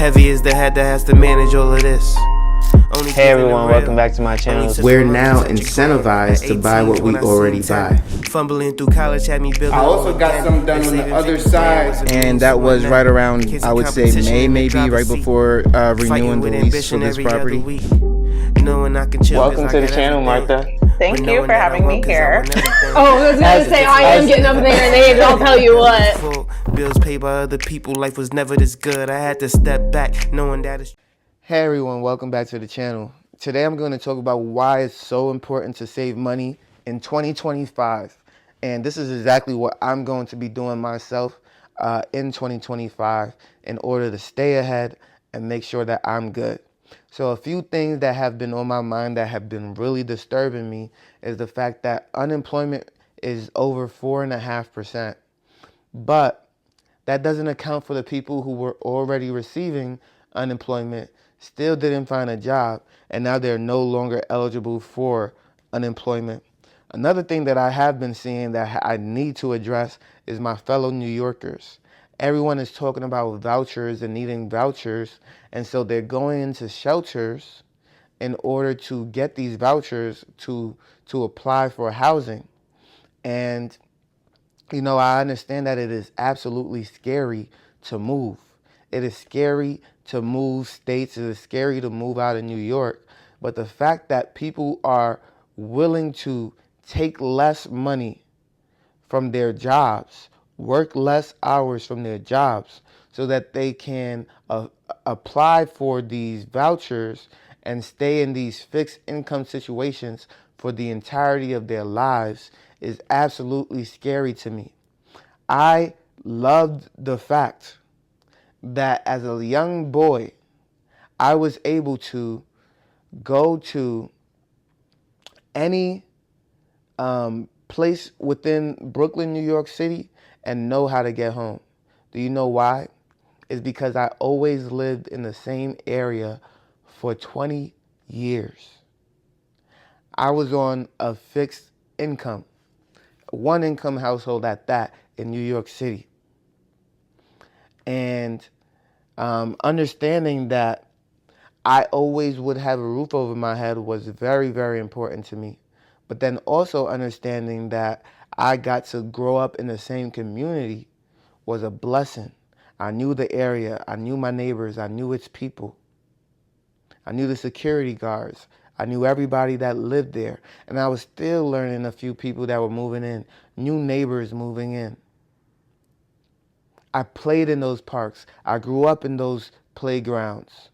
Heavy is the head that has to manage all of this. Hey everyone, welcome back to my channel. We're now incentivized to buy what we already buy. Fumbling through college had me building. I also got some done on the other side. And that was right around, I would say, May, maybe, right before renewing the lease for this property. Welcome to the channel, Martha. Thank you for having me here. Oh, I was going to say, I am getting up in their names, I'll tell you what. Bills paid by other people, life was never this good. I had to step back, knowing that it's... Hey everyone, welcome back to the channel. Today I'm going to talk about why it's so important to save money in 2025. And this is exactly what I'm going to be doing myself in 2025 in order to stay ahead and make sure that I'm good. So a few things that have been on my mind that have been really disturbing me is the fact that unemployment is over 4.5%. But that doesn't account for the people who were already receiving unemployment, still didn't find a job, and now they're no longer eligible for unemployment. Another thing that I have been seeing that I need to address is my fellow New Yorkers. Everyone is talking about vouchers and needing vouchers, and so they're going into shelters in order to get these vouchers to apply for housing. And you know, I understand that it is absolutely scary to move. It is scary to move states. It is scary to move out of New York. But the fact that people are willing to take less money from their jobs, work less hours from their jobs, so that they can apply for these vouchers and stay in these fixed income situations for the entirety of their lives is absolutely scary to me. I loved the fact that as a young boy, I was able to go to any place within Brooklyn, New York City, and know how to get home. Do you know why? It's because I always lived in the same area for 20 years. I was on a fixed income, one income household at that in New York City. And understanding that I always would have a roof over my head was very, very important to me. But then also understanding that I got to grow up in the same community was a blessing. I knew the area, I knew my neighbors, I knew its people. I knew the security guards. I knew everybody that lived there. And I was still learning a few people that were moving in, new neighbors moving in. I played in those parks. I grew up in those playgrounds.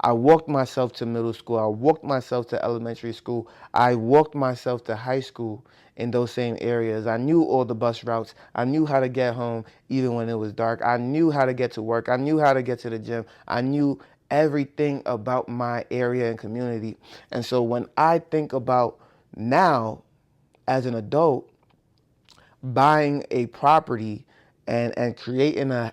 I walked myself to middle school. I walked myself to elementary school. I walked myself to high school in those same areas. I knew all the bus routes. I knew how to get home even when it was dark. I knew how to get to work. I knew how to get to the gym. I knew everything about my area and community. And so when I think about now as an adult buying a property and creating a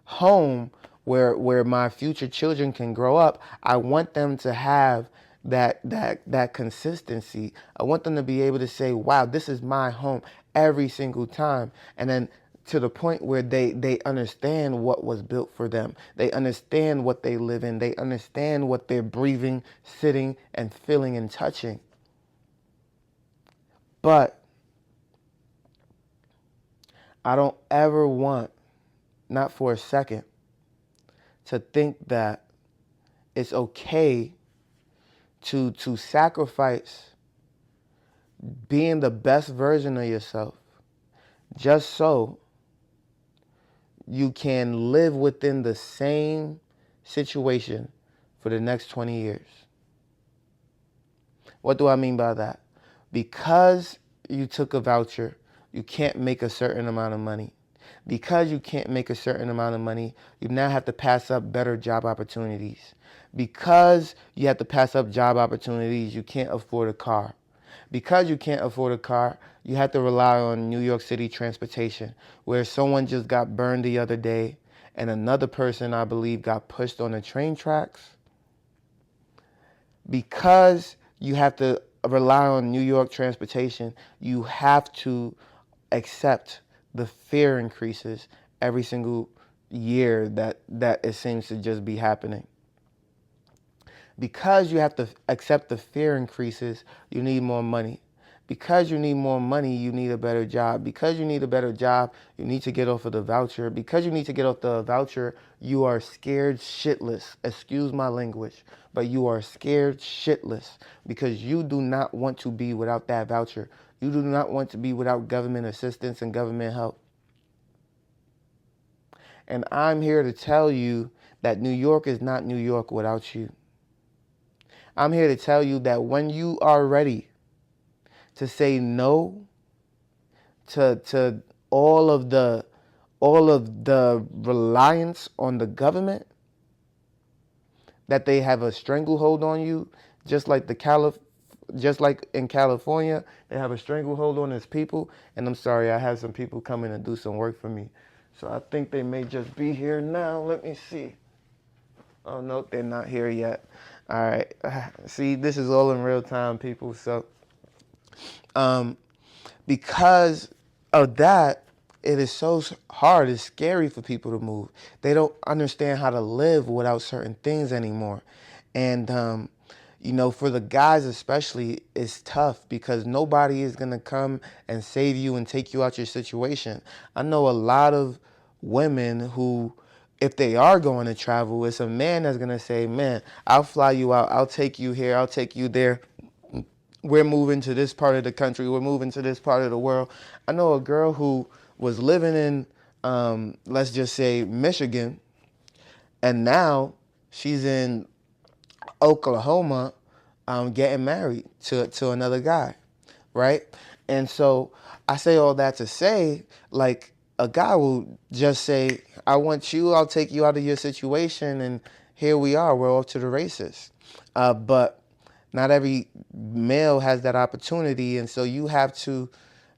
home where my future children can grow up, I want them to have that consistency. I want them to be able to say, wow, this is my home every single time. And then to the point where they understand what was built for them. They understand what they live in. They understand what they're breathing, sitting, and feeling and touching. But I don't ever want, not for a second, to think that it's okay to sacrifice being the best version of yourself just so you can live within the same situation for the next 20 years. What do I mean by that? Because you took a voucher, you can't make a certain amount of money. Because you can't make a certain amount of money, you now have to pass up better job opportunities. Because you have to pass up job opportunities, you can't afford a car. Because you can't afford a car, you have to rely on New York City transportation, where someone just got burned the other day and another person, I believe, got pushed on the train tracks. Because you have to rely on New York transportation, you have to accept the fare increases every single year that it seems to just be happening. Because you have to accept the fear increases, you need more money. Because you need more money, you need a better job. Because you need a better job, you need to get off of the voucher. Because you need to get off the voucher, you are scared shitless. Excuse my language, but you are scared shitless because you do not want to be without that voucher. You do not want to be without government assistance and government help. And I'm here to tell you that New York is not New York without you. I'm here to tell you that when you are ready to say no to all of the reliance on the government, that they have a stranglehold on you, just like in California, they have a stranglehold on its people. And I'm sorry, I have some people coming and do some work for me. So I think they may just be here now. Let me see. Oh, no, they're not here yet. All right. See, this is all in real time, people. So because of that, it is so hard. It's scary for people to move. They don't understand how to live without certain things anymore. And, for the guys especially, it's tough because nobody is going to come and save you and take you out your situation. I know a lot of women who, if they are going to travel, it's a man that's going to say, man, I'll fly you out. I'll take you here. I'll take you there. We're moving to this part of the country. We're moving to this part of the world. I know a girl who was living in, let's just say, Michigan, and now she's in Oklahoma, getting married to another guy, right? And so I say all that to say, like, a guy will just say, I want you, I'll take you out of your situation, and here we are, we're off to the races. But not every male has that opportunity, and so you have to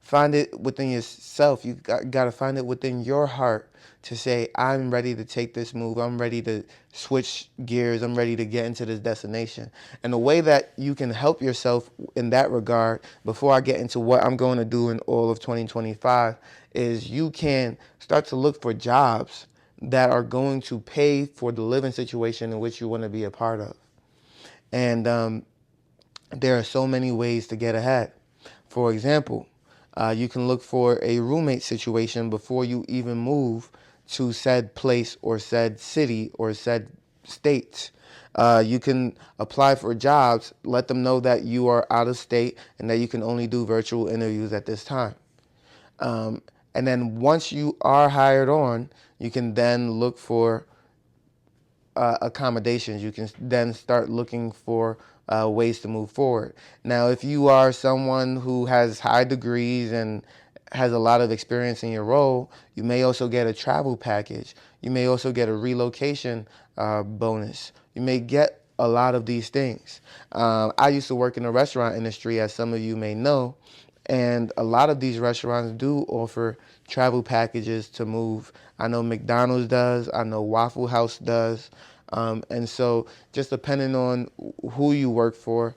find it within yourself. You got to find it within your heart to say, I'm ready to take this move. I'm ready to switch gears. I'm ready to get into this destination. And the way that you can help yourself in that regard, before I get into what I'm going to do in all of 2025, is you can start to look for jobs that are going to pay for the living situation in which you want to be a part of. And there are so many ways to get ahead. For example, you can look for a roommate situation before you even move to said place or said city or said state. You can apply for jobs, let them know that you are out of state and that you can only do virtual interviews at this time. And then once you are hired on, you can then look for accommodations. You can then start looking for ways to move forward. Now, if you are someone who has high degrees and has a lot of experience in your role, you may also get a travel package. You may also get a relocation bonus. You may get a lot of these things. I used to work in the restaurant industry, as some of you may know, and a lot of these restaurants do offer travel packages to move. I know McDonald's does. I know Waffle House does. And so just depending on who you work for,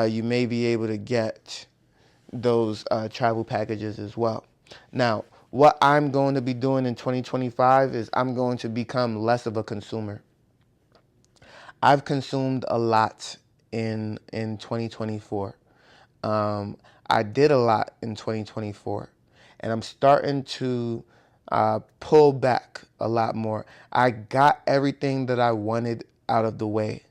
you may be able to get those travel packages as well. Now, what I'm going to be doing in 2025 is I'm going to become less of a consumer. I've consumed a lot in 2024. I did a lot in 2024, and I'm starting to pull back a lot more. I got everything that I wanted out of the way.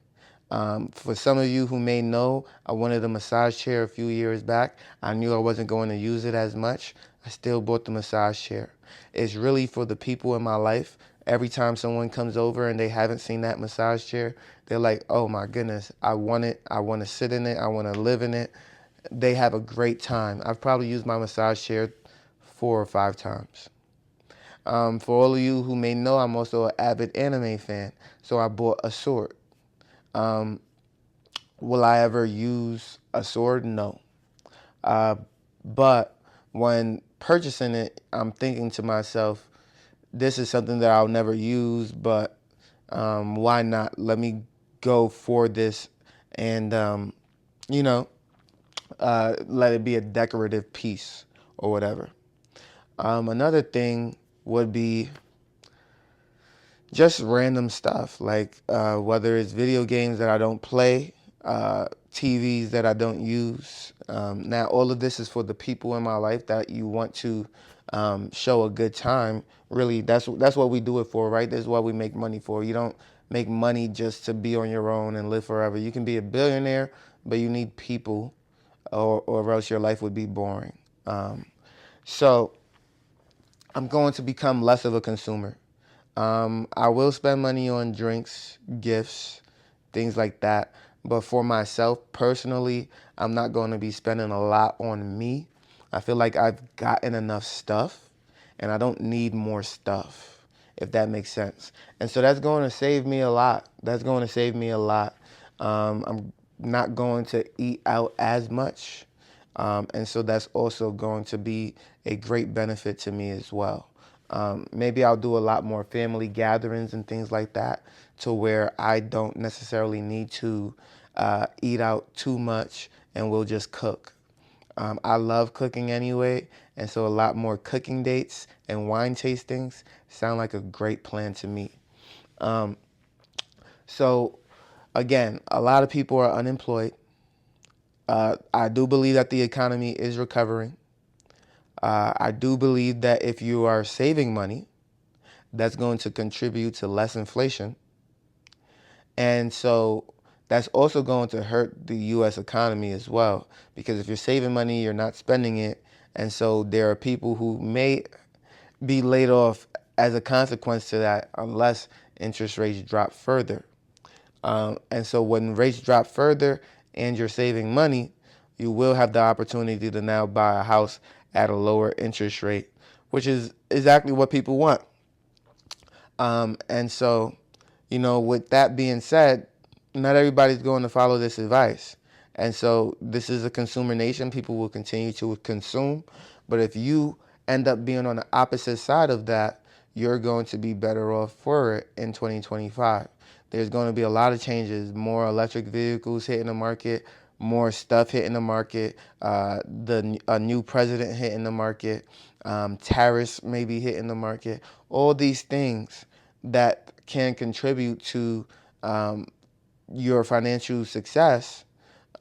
For some of you who may know, I wanted a massage chair a few years back. I knew I wasn't going to use it as much. I still bought the massage chair. It's really for the people in my life. Every time someone comes over and they haven't seen that massage chair, they're like, oh my goodness, I want it. I want to sit in it. I want to live in it. They have a great time. I've probably used my massage chair 4 or 5 times. For all of you who may know, I'm also an avid anime fan, so I bought a sword. Will I ever use a sword? No. But when purchasing it, I'm thinking to myself, this is something that I'll never use, but why not? Let me go for this and, let it be a decorative piece or whatever. Another thing would be just random stuff, like whether it's video games that I don't play, TVs that I don't use. Now, all of this is for the people in my life that you want to show a good time. Really, that's what we do it for, right? That's what we make money for. You don't make money just to be on your own and live forever. You can be a billionaire, but you need people, or else your life would be boring. So I'm going to become less of a consumer. I will spend money on drinks, gifts, things like that. But for myself personally, I'm not going to be spending a lot on me. I feel like I've gotten enough stuff and I don't need more stuff, if that makes sense. And so that's going to save me a lot. That's going to save me a lot. I'm not going to eat out as much. And so that's also going to be a great benefit to me as well. Maybe I'll do a lot more family gatherings and things like that, to where I don't necessarily need to eat out too much and we'll just cook. I love cooking anyway, and so a lot more cooking dates and wine tastings sound like a great plan to me. So again, a lot of people are unemployed. I do believe that the economy is recovering. I do believe that if you are saving money, that's going to contribute to less inflation. And so that's also going to hurt the U.S. economy as well, because if you're saving money, you're not spending it. And so there are people who may be laid off as a consequence to that, unless interest rates drop further. And so when rates drop further and you're saving money, you will have the opportunity to now buy a house at a lower interest rate, which is exactly what people want. And so, with that being said, not everybody's going to follow this advice. And so this is a consumer nation. People will continue to consume. But if you end up being on the opposite side of that, you're going to be better off for it in 2025. There's going to be a lot of changes, more electric vehicles hitting the market, more stuff hitting the market, a new president hitting the market, tariffs maybe hitting the market, all these things that can contribute to your financial success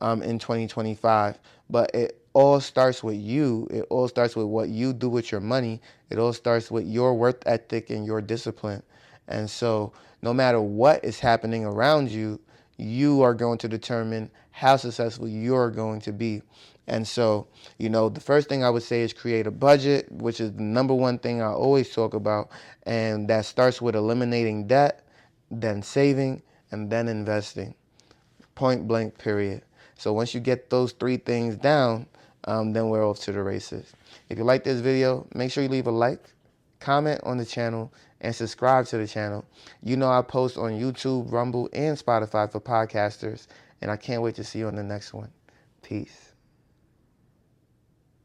in 2025. But it all starts with you. It all starts with what you do with your money. It all starts with your work ethic and your discipline. And so no matter what is happening around you, you are going to determine how successful you're going to be. And so, the first thing I would say is create a budget, which is the number one thing I always talk about. And that starts with eliminating debt, then saving, and then investing. Point blank, period. So once you get those three things down, then we're off to the races. If you like this video, make sure you leave a like, comment on the channel, and subscribe to the channel. I post on YouTube, Rumble, and Spotify for podcasters, and I can't wait to see you on the next one. Peace.